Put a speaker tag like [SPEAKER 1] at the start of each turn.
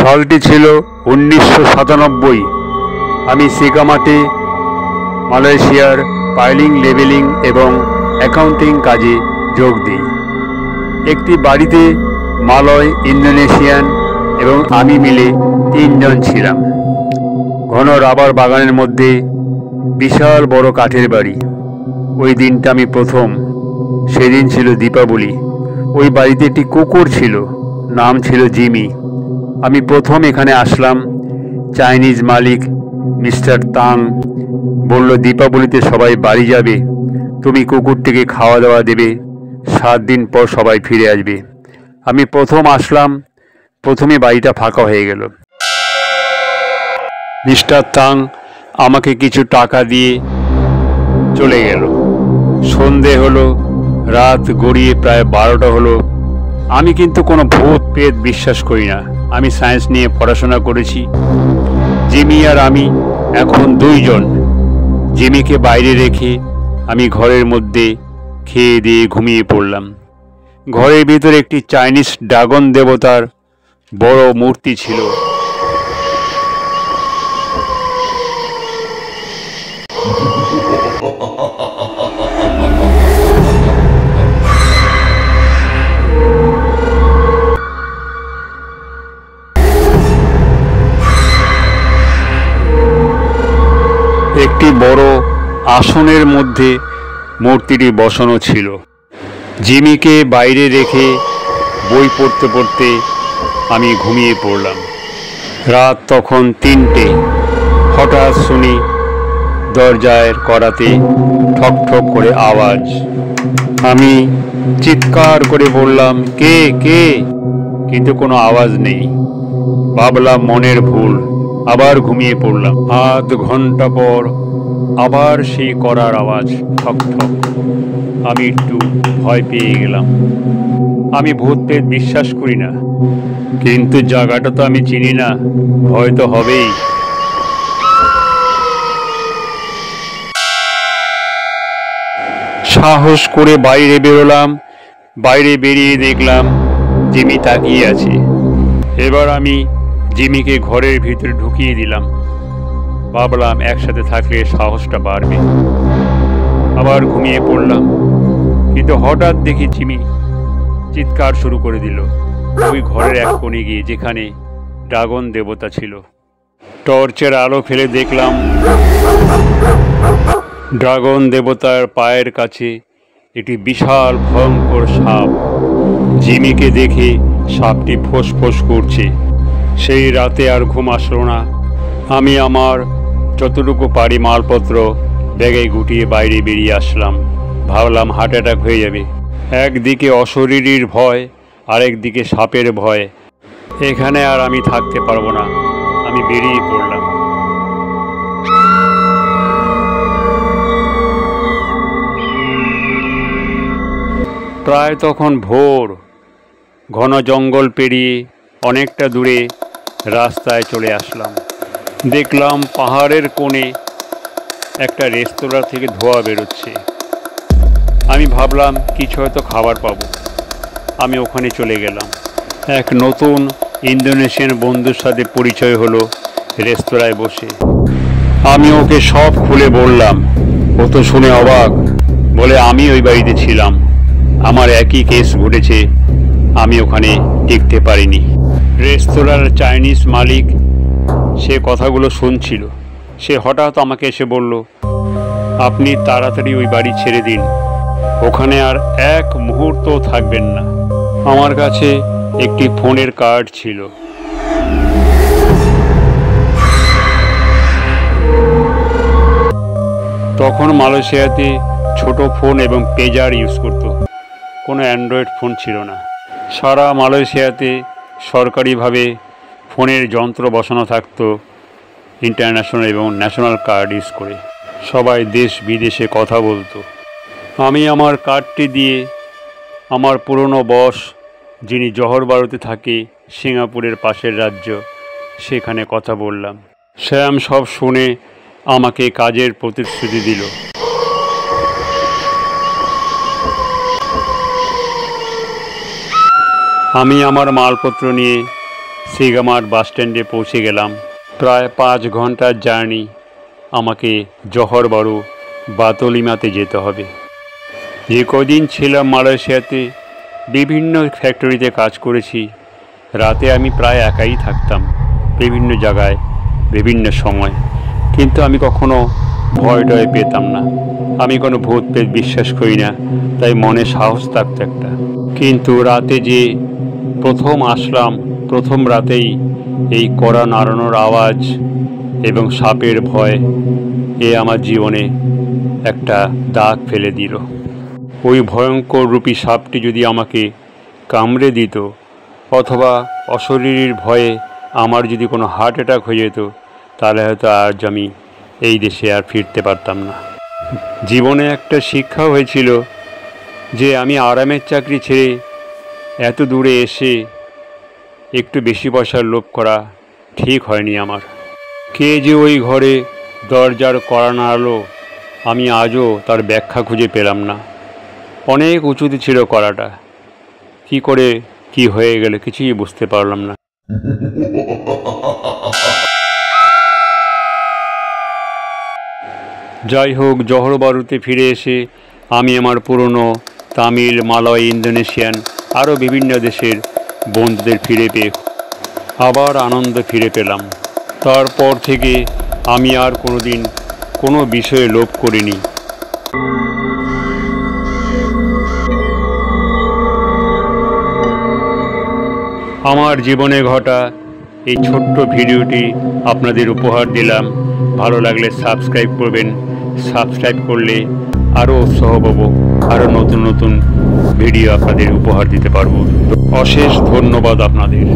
[SPEAKER 1] সালটি ছিল 1997। আমি সিকামাতে মালয়েশিয়ার পাইলিং, লেবেলিং এবং অ্যাকাউন্টিং কাজে যোগ দিই। একটি বাড়িতে মালয়, ইন্দোনেশিয়ান এবং আমি মিলে 3 জন ছিলাম। ঘন রাবার বাগানের মধ্যে বিশাল বড় কাঠের বাড়ি। ওই দিনটা আমি প্রথম। সেদিন ছিল দীপাবলি। ওই বাড়িতে একটি কুকুর ছিল, নাম ছিল জিমি। আমি প্রথম এখানে আসলাম। চাইনিজ মালিক মিস্টার তাং বলল, দীপাবলিতে সবাই বাড়ি যাবে, তুমি কুকুরটিকে খাওয়া দাওয়া দেবে, 7 দিন পর সবাই ফিরে আসবে। আমি প্রথম আসলাম, প্রথমে বাড়িটা ফাঁকা হয়ে গেল। মিস্টার তাং আমাকে কিছু টাকা দিয়ে চলে গেল। সন্ধে হলো, রাত গড়িয়ে প্রায় 12টা হলো। আমি কিন্তু কোনো ভূত প্রেত বিশ্বাস করি না। আমি সায়েন্স নিয়ে পড়াশোনা করেছি। জিমি আর আমি এখন 2 জন। জিমিকে বাইরে রেখে আমি ঘরের মধ্যে খেয়ে দিয়ে ঘুমিয়ে পড়লাম। ঘরের ভিতরে একটি চাইনিজ ড্রাগন দেবতার বড় মূর্তি ছিল। একটি বড় আসনের মধ্যে মূর্তিটি বসানো ছিল। জিমিকে বাইরে রেখে বই পড়তে পড়তে আমি ঘুমিয়ে পড়লাম। রাত তখন 3টে। হঠাৎ শুনি দরজায় কড়াতে ঠক ঠক করে আওয়াজ। আমি চিৎকার করে বললাম, কে কে? কিন্তু কোনো আওয়াজ নেই। ভাবলাম মনের ভুল, আবার ঘুমিয়ে পড়লাম। আধ ঘন্টা পর আবার সেই কড়ার আওয়াজ, ঠক ঠক। আমি একটু ভয় পেয়ে গেলাম। আমি ভূত প্রেত বিশ্বাস করি না, কিন্তু জায়গাটা তো আমি চিনি না, ভয় তো হবেই। সাহস করে বাইরে বেরোলাম। বাইরে বেরিয়ে দেখলাম জিমি তাকিয়ে আছে। এবার আমি জিমিকে ঘরের ভিতরে ঢুকিয়ে দিলাম। ভাবলাম একসাথে থাকলে সাহসটা বাড়বে। আবার ঘুমিয়ে পড়লাম। কিন্তু হঠাৎ দেখি জিমি চিৎকার শুরু করে দিল ওই ঘরের এক কোণে গিয়ে, যেখানে ড্রাগন দেবতা ছিল। টর্চের আলো ফেলে দেখলাম ড্রাগন দেবতার পায়ের কাছে একটি বিশাল ভয়ঙ্কর সাপ। জিমিকে দেখে সাপটি ফোঁস করছে। সেই রাতে আর ঘুম আসলো না। আমি আমার যতটুকু পারি মালপত্র ব্যাগে গুটিয়ে বাইরে বেরিয়ে আসলাম। ভাবলাম হার্ট অ্যাটাক হয়ে যাবে। একদিকে অশরীরীর ভয়, আরেকদিকে সাপের ভয়। এখানে আর আমি থাকতে পারবো না। আমি বেরিয়ে পড়লাম। প্রায় তখন ভোর। ঘন জঙ্গল পেরিয়ে অনেকটা দূরে রাস্তায় চলে আসলাম। দেখলাম পাহাড়ের কোণে একটা রেস্তোরাঁ থেকে ধোঁয়া বেরোচ্ছে। আমি ভাবলাম কিছু হয়তো খাবার পাবো। আমি ওখানে চলে গেলাম। এক নতুন ইন্দোনেশিয়ান বন্ধুর সাথে পরিচয় হলো রেস্তোরাঁয় বসে। আমি ওকে সব খুলে বললাম। ও তো শুনে অবাক, বলে আমি ওই বাড়িতে ছিলাম, আমার একই কেস ঘটেছে, আমি ওখানে টিকতে পারিনি। রেস্তোরাঁর চাইনিজ মালিক সে কথাগুলো শুনছিল। সে হঠাৎ আমাকে এসে বলল, আপনি তাড়াতাড়ি ওই বাড়ি ছেড়ে দিন, ওখানে আর এক মুহূর্ত থাকবেন না। আমার কাছে একটি ফোনের কার্ড ছিল। তখন মালয়েশিয়াতে ছোট ফোন এবং পেজার ইউজ করত, কোনো অ্যান্ড্রয়েড ফোন ছিল না। সারা মালয়েশিয়াতে সরকারিভাবে ফোনের যন্ত্র বসানো থাকতো, ইন্টারন্যাশনাল এবং ন্যাশনাল কার্ড ইউজ করে। সবাই দেশ বিদেশে কথা বলতো। আমি আমার কার্ডটি দিয়ে আমার পুরনো বস, যিনি জহর বারুতে থাকে, সিঙ্গাপুরের পাশের রাজ্য, সেখানে কথা বললাম। শ্যাম সব শুনে আমাকে কাজের প্রতিশ্রুতি দিল। আমি আমার মালপত্র নিয়ে সিগামার বাস স্ট্যান্ডে পৌঁছে গেলাম। প্রায় 5 ঘন্টার জার্নি। আমাকে জহর বারু বাতলিমাতে যেতে হবে। যে কদিন ছিলাম মালয়েশিয়াতে বিভিন্ন ফ্যাক্টরিতে কাজ করেছি। রাতে আমি প্রায় একাই থাকতাম বিভিন্ন জায়গায় বিভিন্ন সময়, কিন্তু আমি কখনো ভয় টয় পেতাম না। আমি কোনো ভূত প্রেত বিশ্বাস করি না, তাই মনে সাহস থাকতো একটা। কিন্তু রাতে যে প্রথম আসলাম, প্রথম রাতেই এই কড়া নাড়ানোর আওয়াজ এবং সাপের ভয় আমার জীবনে একটা দাগ ফেলে দিল। ওই ভয়ঙ্কর রূপী সাপটি যদি আমাকে কামড়ে দিত, অথবা অশরীরীর ভয়ে আমার যদি কোনো হার্ট অ্যাটাক হয়ে যেত, তাহলে হয়তো আজ আমি এই দেশে আর ফিরতে পারতাম না। জীবনে একটা শিক্ষা হয়েছিল যে আমি আরামের চাকরি ছেড়ে এত দূরে এসে একটু বেশি পয়সার লোভ করা ঠিক হয়নি আমার। কে যে ওই ঘরে দরজার কড়া নাড়ালো, আমি আজও তার ব্যাখ্যা খুঁজে পেলাম না। অনেক উঁচুতে ছিল কড়াটা, কি করে কি হয়ে গেল কিছুই বুঝতে পারলাম না। যাই হোক, জহর বারুতে ফিরে এসে আমি আমার পুরনো তামিল, মালয়, ইন্দোনেশিয়ান আরও বিভিন্ন দেশের বন্ধুদের ফিরে পেয়ে আবার আনন্দ ফিরে পেলাম। তারপর থেকে আমি আর কোনোদিন কোনো বিষয়ে লোভ করিনি। আমার জীবনে ঘটা এই ছোট্ট ভিডিওটি আপনাদের উপহার দিলাম। ভালো লাগলে সাবস্ক্রাইব করবেন। সাবস্ক্রাইব করলে আরও উৎসাহ পাবো, আরও নতুন নতুন ভিডিও আপনাদের উপহার দিতে পারবো। অশেষ ধন্যবাদ আপনাদের।